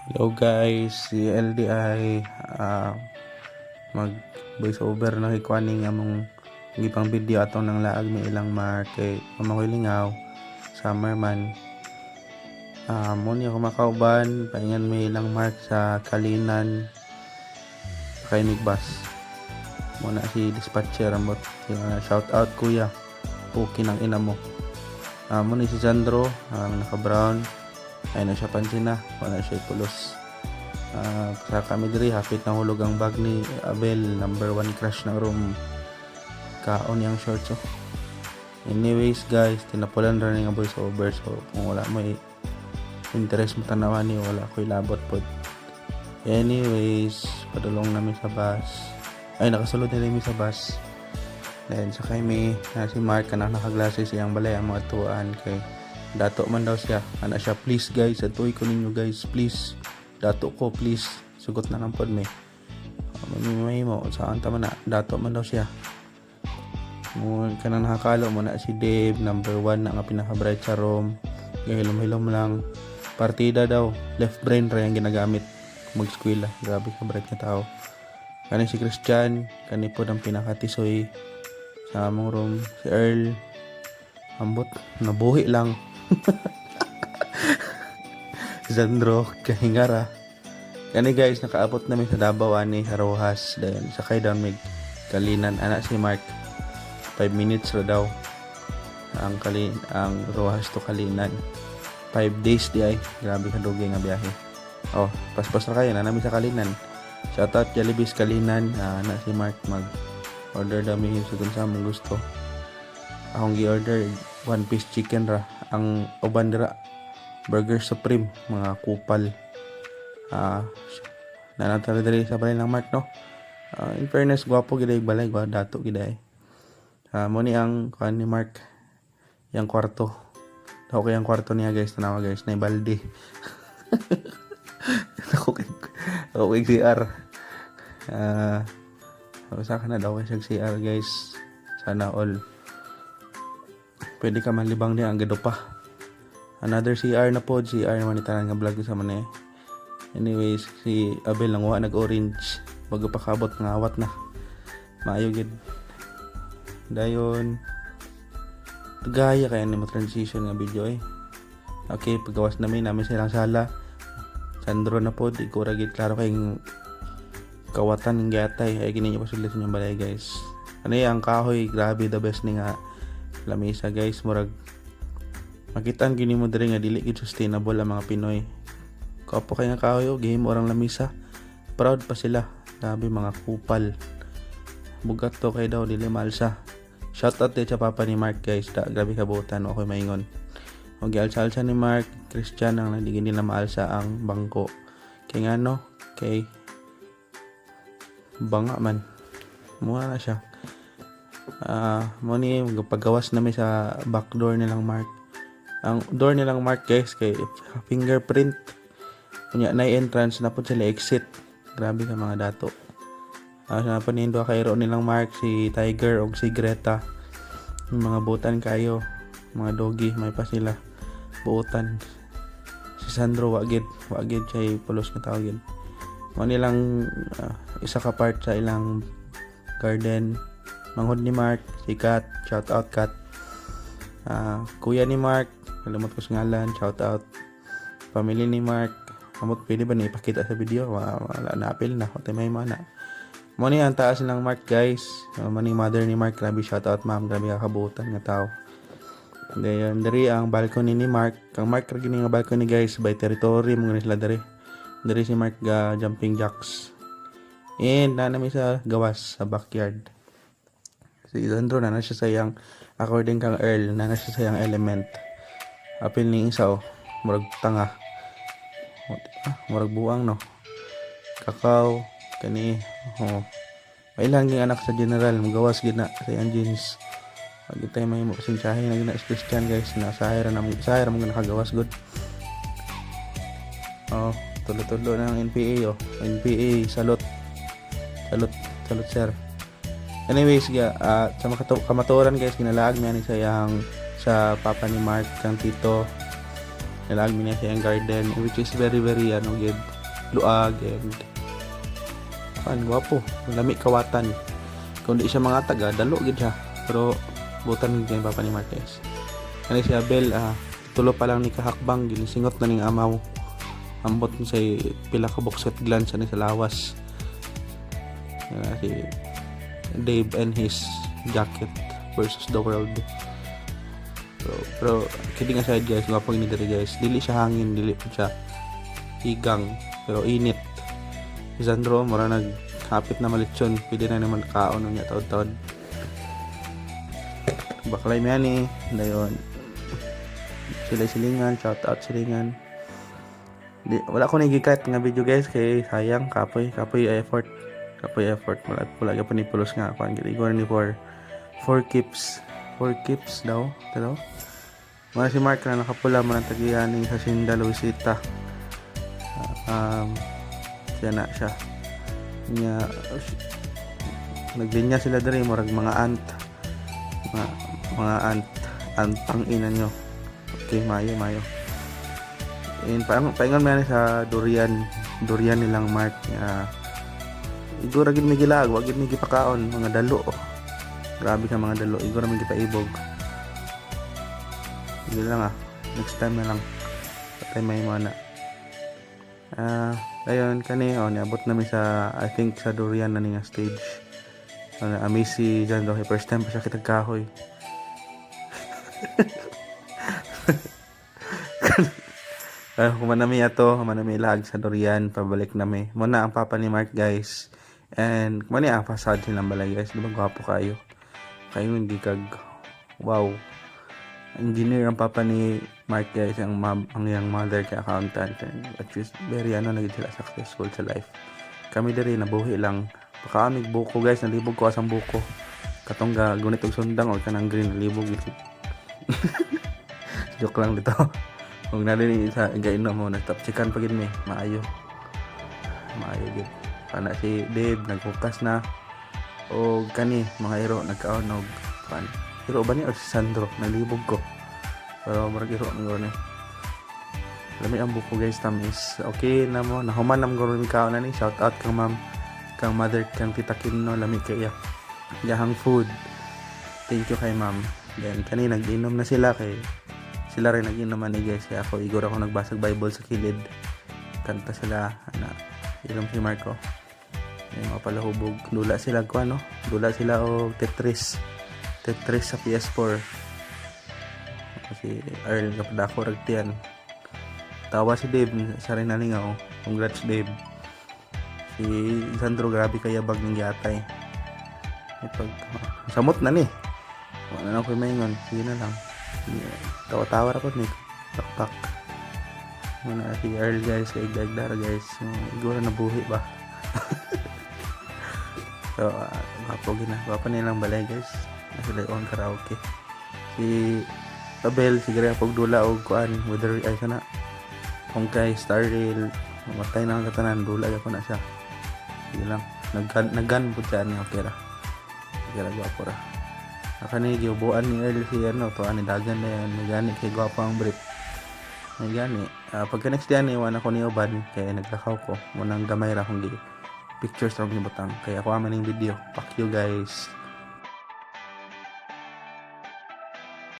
Hello guys, si LDI mag voice over na hikuaning among gipang video atong nang laag mi ilang mark kay makoy lingaw summer man. Mo ni ako makauban paingan mi ilang mark sa Kalinan kay Nigbas. Mo na si dispatcher ambot shout out kuya. Okay nang ina mo. Mo ni si Sandro ang naka brown. Ay na siya pansin na, wala siya pulos. Sa kami diri hapit na hulog ang bag ni Abel, number 1 crush ng room. Kaon yang shorts oh. Anyways guys, tinapulan rin nga voice over, so kung wala mo interest mo tanawan ni wala ko ilabot pod. Anyways, padulong namin sa bus. Ay nakasulod na rin sa bus. Then sakay mi si Mark kanang nakaglasses iyang balay ang mga tuan kay dato man daw siya. Ana siya, please guys, atuoy ko ninyo guys, please. Dato ko, please. Sugot na lang pod me. Mamimay mo, saan tama na. Dato man daw siya. Mo kanang nakakalo mo na si Dave, number 1 na nga pinaka-bright sa room. Gahilom-hilom lang. Partida daw. Left brain ra yung ginagamit. Mag-skwela. Grabe ka bright na tao. Kani si Christian, kani po ang pinaka-tisoy sa among room. Si Earl, ambot, nabuhi lang. Sandro kahingara kani guys, nakaabot namin sa Davao ani sa Rojas, then sakay down mig Kalinan. Anak si Mark 5 minutes ra daw ang Rojas to Kalinan, 5 days di ay grabe ka dugay nga biyahe. Paspas ra kayo na namin sa Kalinan. Shoutout Jollibee Kalinan. Anak si Mark mag order daw mi sa kung sa mong gusto. Akong gi-order 1 piece chicken ra, ang uban dira Burger Supreme, mga kupal. Nanatala diri sa balay ng Mark no. In fairness, gwapo gid ay balay, dato gid ay. Mo ni ang kuan ni Mark, yang kwarto. Daw kay ang kwarto niya guys, tanawa guys, na balde. Ako kay CR. Sa kana daw kay CR guys. Sana all pwede ka man libang niya ang gado pa. Another CR na po, CR naman itanan nga vlog sa man eh. Anyways, si Abel lang nag-orange bago pa kabot nga awat na. Maayo gid. Dayon gaya kaya ni mo transition nga video eh. Okay, paggawas namin silang sala. Sandro na po, di ko ra gid klaro kay kawatan ng gatay ay gini niyo pa sulit yung balay guys. Ano ang kahoy, grabe the best ni nga lamesa guys, murag makitaan gini mo diri nga dili gid sustainable ang mga Pinoy. Kapo kay nga kahoy gihimo orang lamesa. Proud pa sila. Grabe mga kupal. Bugat to kay daw dili maalsa. Shout out sa papa ni Mark guys. Grabe kabutan ako'y maingon. Og gialsa-alsa ni Mark, Christian ang hindi nila maalsa ang bangko. Kay ngano? Kay banga man. Mura na siya. Mo ni paggawas namin sa back door nilang Mark. Ang door nilang Mark guys kay fingerprint. Kunya na entrance na po sila exit. Grabe ka mga dato. Sa panindo kay ro nilang Mark si Tiger o si Greta. Yung mga butan kayo, mga doggy may pa sila buutan. Si Sandro wagid siya pulos nga tawagin. Mo nilang isa ka part sa ilang garden. Manghod ni Mark, si Kat, shout out Kat. Kuya ni Mark, kalimot ko sa ngalan, shout out. Family ni Mark, kamot pwede ba na ipakita sa video? Wala na apel na, hote may mana. Mo ni ang taas ng Mark guys. Maning mother ni Mark, grabe shout out ma'am, grabe kakabutan nga tao. Then diri ang balcony ni Mark. Ang Mark ra gini nga balcony guys, by territory mo sila diri. Diri si Mark ga jumping jacks. And namin sa gawas sa backyard. Si Sandro na siya sayang, according kang Earl, na siya sayang element. Apil ni isa murag tanga. Murag buang no. Kakao kani mailang ging anak sa general, magawas gid na sa iyang jeans. Pag tayo may mo sinsahe na gina Christian guys, na sahira mo nakagawas good. Tulo-tulo ng NPA NPA salot sir. Anyways, sa kamaturan guys, kinalaag niya ni sayang sa papa ni Mark kang tito. nilaag mi na siya ang garden, which is very ano gid luag and gwapo, lami kawatan. Kung di siya mga taga dalo gid siya, pero butan gid kay Papa ni Marquez. Kani si Abel, tulo pa lang ni kahakbang ginisingot na ning amaw. Ambot ni say pila ka boxet glance ani sa lawas. Si Dave and his jacket versus the world. Pero kidding aside guys, gwapo ni diri guys. Dili siya hangin, dili po siya higang, pero init. Si Sandro mura naghapit na malitsyon, pwede na naman kaon niya taod-taod. Baklay mi ani dayon. Sila silingan, shout out silingan. Wala ko nagikat nga video guys kay sayang kapoy effort. Wala pa ni pulos nga ako ang igor ni for 4 keeps daw. Pero wala si Mark na nakapula man ang tagiyaning sa Sinda Luisita. Siya na siya. Naglinya sila diri murag mga ant. Mga ant ang ina nyo. Okay, mayo. Paingon man sa durian nilang Mark. Igura gid mi gilag, wag gid mi gipakaon mga dalo. Grabe ka mga dalo, igura mi gipaibog. Sige lang next time na lang. Patay may mana. Ayun kani niabot namin sa I think sa durian na nga stage. Amazing dyan daw, first time pa siya kitagkahoy. Kumanami lag sa durian, pabalik nami. Muna ang papa ni Mark guys. And kumani ang fasad silang balay guys. Diba gwapo kayo? Kayo hindi kag wow. Engineer ang papa ni Mark guys. Ang yung mother kay accountant. And at least very naging sila successful sa life. Kami diri nabuhi lang. Pakaamig buko guys. Nalibog ko asang buko. Katong gunit og sundang o kanang green nalibog ito. Joke lang dito. Kung nalini sa gainom mo, nag-top chicken pa gid mi, maayo gid. Kana si Dave nagkukas na o kani mga hero nagkaon og kan. Hero ba ni o si Sandro nalibog ko. Pero murag hero ngoro ni. Lami ang buko guys tamis. Okay na mo, nahuman nam guro mi kaon na ni. Shout out kang ma'am, kang mother, kang tita Kinno, lami kay yahang food. Thank you kay ma'am. Then kani nag-inom na sila kay sila rin nag-inom ni guys. Kaya ako, igor ako nagbasag Bible sa kilid. Kanta sila, ilong si Marco. Yung mga palahubog. Dula sila ko, Dula sila o Tetris sa PS4. Kasi Earl, kapag ako ragtian. Tawa si Dave, sa rin nalingaw. Congrats Dave. Si Sandro, grabe kaya bag ng yatay. Samot na ni. Wala na ako maingon. Sige na lang. Tawa-tawa ako ni taktak mana si Earl guys kay Gagdara guys igura na buhi ba. So gwapo nilang balay guys sila on karaoke si Abel siguro pag dula og kuan whether ay sana kung kay Starrail matay na ang katanan dula ako na siya sige lang naggan pud siya ni okay ra gwapo ra. Kani giubuan ni Earl si to ani dagan na yan magani kay gwapo ang brief magani pagka next day ni wala ko ni uban kay naglakaw ko munang gamay ra kung gi pictures ra ni butang kaya ako amaning video. Fuck you guys.